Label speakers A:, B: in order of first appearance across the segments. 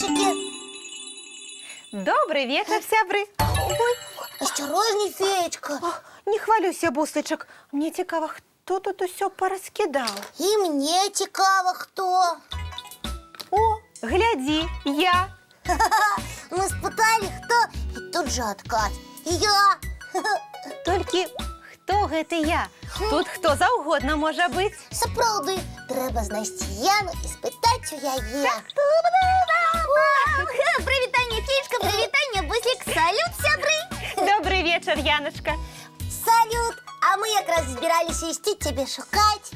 A: хлопчики.
B: Добрий вечір, сябри. Ой,
A: Осторожней, Феечка.
B: не хвалюся, бусличок. Мені цікаво, хто тут усе порозкидав.
A: И мне цікаво, кто.
B: О, гляди, я.
A: Мы спитали, кто, и тут же отказ. Я.
B: Тільки хто гэта я? Тут хто завгодно може бути.
A: Сапраўды, треба знайсці Яну і спитати у яе. Привітання, Феечка, привітання, Буслик. Салют, сябры.
B: Добрий вечір, Яночка.
A: Салют. А мы якраз збиралися ісці тебе шукать.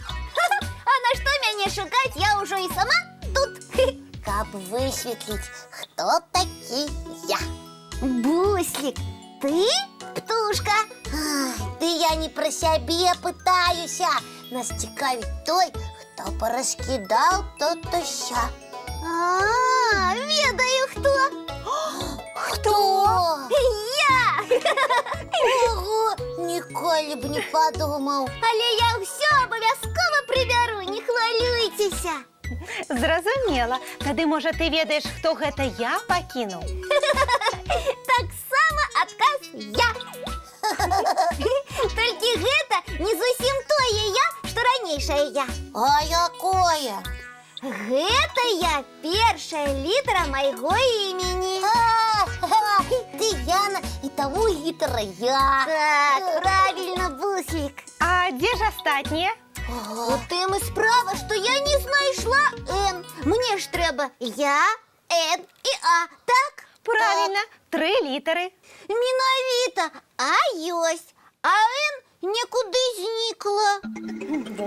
C: А на что меня шукать, я уже и сама тут.
A: Каб висвітлить, хто такі я.
C: Буслик, ты птушка.
A: Ти я не про себе питаюся. Нас цікавить той, хто порозкидав то ся.
C: Ведаю кто.
A: Хто?
C: Я.
A: Ого, ніколи б не подумав.
C: Але я все обов'язково приберу, не хвилюйтеся.
B: Зрозуміла. Тоді, може, ти ведаєш, хто гэта я покинув?
C: Так само отказ я. Тільки гэта не зовсім тое я, что ранейшее я.
A: А якое?
C: Гэта я першая літера майго імені.
A: Ти Яна, і тому літера я.
C: Так, правильно, Буслик.
B: А де ж остатнє?
C: У тим і справа, що я не знайшла Н. Мені ж треба я, Н і А, так?
B: Правильно, 3 літери.
C: Міновіта, а ёсть. А Н нікуди зникла.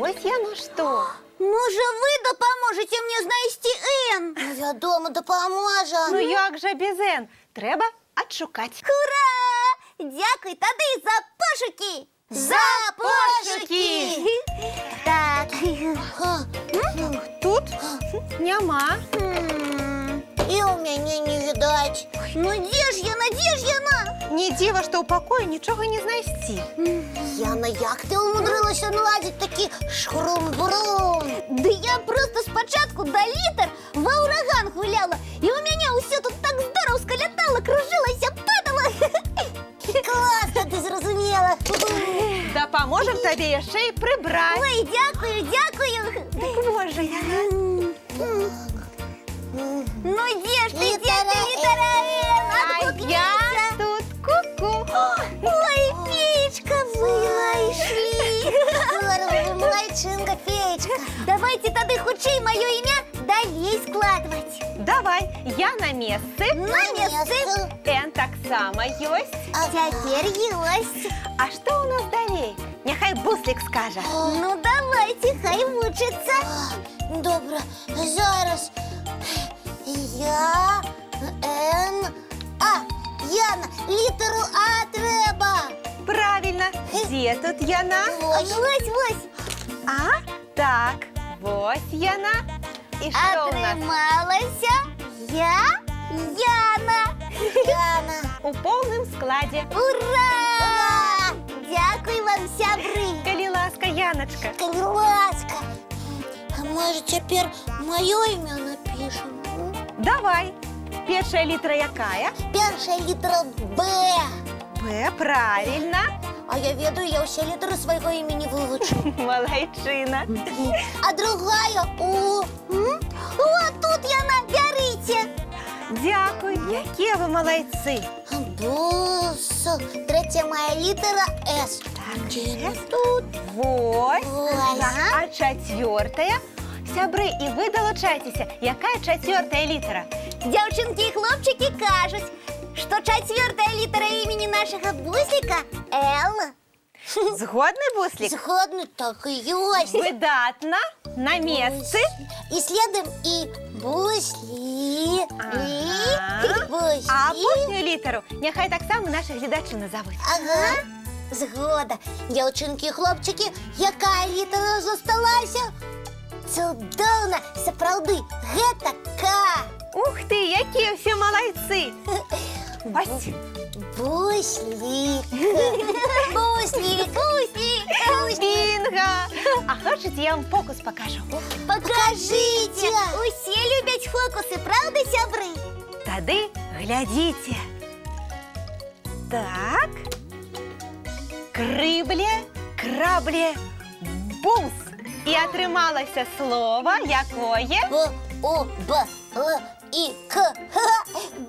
B: Ось яно що.
C: Може, ви допоможете мені знайти Н?
A: Я дома допоможе.
B: Ну як же без Н? Треба отшукати.
C: Ура! Дякую тоді за пошуки!
A: За пошуки!
C: Так.
B: Тут нема.
A: І у мене не видать.
C: Ну де ж яна?
B: Ні діва, що у покої нічого не знайти.
A: Яна, як ти умудрилася наладити такі шхрум-бурум?
C: Да я просто спочатку до літер во ураган гуляла, і у мене усе тут так здоровсько літало, кружилося, падало.
A: Класно, ти зрозуміла.
B: Допоможемо тобі ще й прибрати.
C: Ой, дякую.
B: Так боже, Яна.
C: Ну де ж ти,
A: Літера
C: літера Н?
B: А
C: Отгукнися.
B: я тут ку-ку.
C: Ой, Феечка, ви знайшли.
A: Здорово, ви молодчинка, Феечка.
C: Давайте тоді хочей моє ім'я далі складувати.
B: Давай, я на місці.
C: На місце.
B: Н так само єсть.
C: Тепер єсть.
B: А що у нас далі? Нехай Буслик скаже.
C: Ну давайте, хай вчиться.
A: Добре, зараз. Я, Н, А. Яна, літеру А треба.
B: Правильно. Де тут Яна?
A: Ось.
C: Ось.
B: А? Так, ось Яна. І що у нас?
C: Отрималася я, Яна.
A: Яна.
B: У повному складі.
C: Ура! Дякую вам, сябри.
B: Коли ласка, Яночка.
A: Коли ласка. А може тепер моє ім'я напишемо?
B: Давай. Перша літера якая?
A: Перша літера Б.
B: Б, правильно.
A: А я ведаю, я всі літери свого імені вивчу.
B: Молодчина.
A: А другая У.
C: О, тут Яна, берите.
B: Дякую, які ви молодці.
A: Бус. Третя моя літера С.
B: Так,
A: Де
B: С.
A: тут?
B: Ось.
A: Ось.
B: А четвертая? Сябри, і ви долучайтеся. Яка четвертая літера?
C: Дівчинки і хлопчики кажуть, що четвертая літера імені нашого Буслика – Л.
B: Згодний, Буслик?
A: Згодно, так і єсть.
B: Видатно. На місці.
A: І слідом і Буслі.
B: Ага.
A: Буслі.
B: А останню літеру нехай так само наші глядачі назовуть.
A: Ага. Згода. Дівчинки і хлопчики, яка літера зосталася? Чудовна, справді, гэта К.
B: Ух ти, які всі молодці. Ось.
A: Буслик. Буслик. Буслик.
B: Бінго. А хочете, я вам фокус покажу?
C: Покажите! Усі люблять фокуси, правда, сябри?
B: Тады глядзіце. Так. Крыбле, крабле, бумс. І атрымалася слова, якое?
A: Б-У-Б-Л-І-К.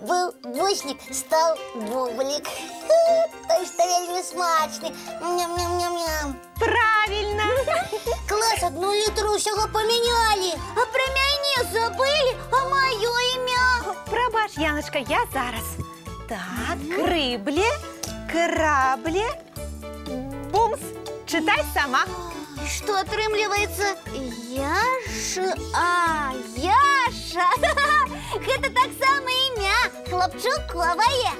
A: Был бусник, стал бублик. Той, что вельми смачный. Ням-ням-ням-ням.
B: Правильно.
A: Класс, одну литру всего поменяли.
C: А про мяне забыли, а мое имя?
B: Прабач, Яночка, я зараз. Так, крыбле, крабле, бумс. Читай сама.
C: Что отрымливается? Яша. Яша. Это так само имя. Хлопчуковое.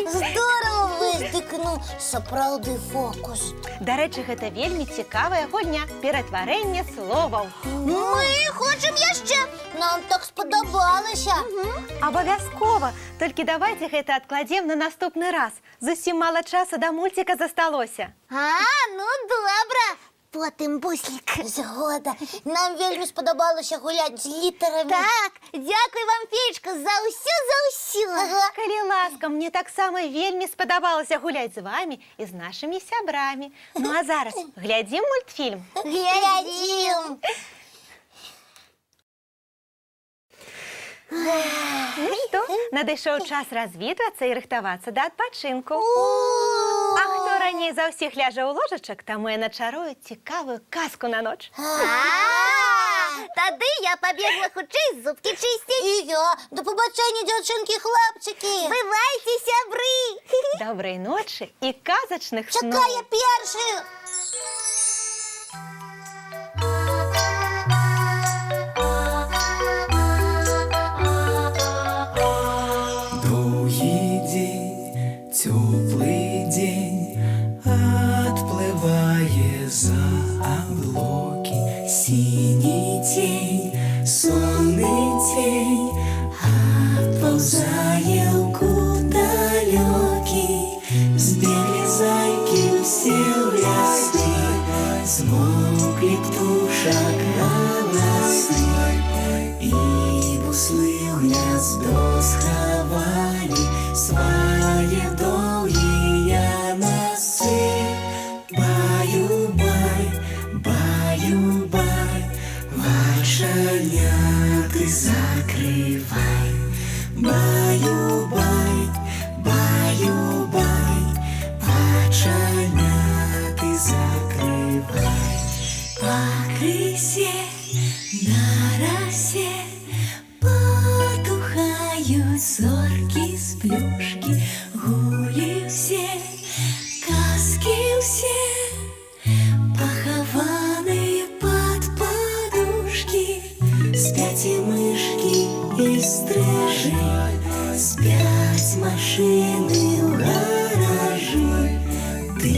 A: Здорово выздыкнул, сапраўды фокус.
B: Да рэчы, гэта вельмі цікавая гульня. Ператварэнне словаў.
C: Мы хочем яшчэ.
A: Нам так спадабалася.
B: Абавязкова. Толькі давайце гэта адкладзем на наступны раз. Зусім мала часу да мульціка засталося.
C: Ну добра. Потым буслік.
A: Згода. Нам вельмі спадабалася гуляць з літарамі.
C: Так, дзякуй вам, Феечка, за ўсё.
B: Калі ласка, мне таксама вельмі спадабалася гуляць з вамі і з нашымі сябрамі. Ну а зараз глядзім мультфільм.
A: Глядзім.
B: Ну што, надышоў час развітвацца і рыхтавацца да адпачынку. А хто раней за ўсіх ляжа ў ложачак, таму я начарую цікавую казку на ноч.
C: Тады я побегла хутчэй зубки чистить.
A: І я. До побачення, дзяўчынкі-хлопчыкі.
C: Бывайте, сябры.
B: Добрай ночы і казачных сноў.
A: Чакай, я першую.
D: Долгий день, теплый день, отплывая за облаки. Синий тень, сонный тень, отползая вглубь далекий. Сбегли зайки все в лесы, смолкли птушек голосы, и буслы в гнездо сховали свои долгие носы. Баю-бай, баю-бай, вошаняты закрывай. Баю-бай, баю-бай, вошаняты закрывай. По крысе на росе потухают зорки с плюшки. Гули все, казки все, похованные под подушки. Спят и мышки, и стрижи, спят машины в гаражи. Ты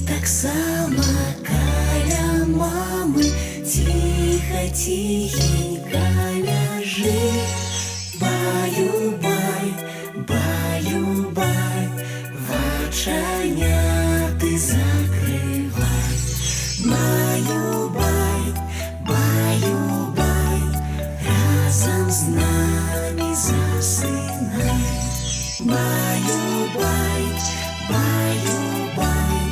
D: так само каля мамы, тихо-тихенько ляжи. Баю-бай, баю-бай, вочаняты закрывай. Баю-бай, баю-бай, разом с нами засынай. Баю-бай, баю-бай,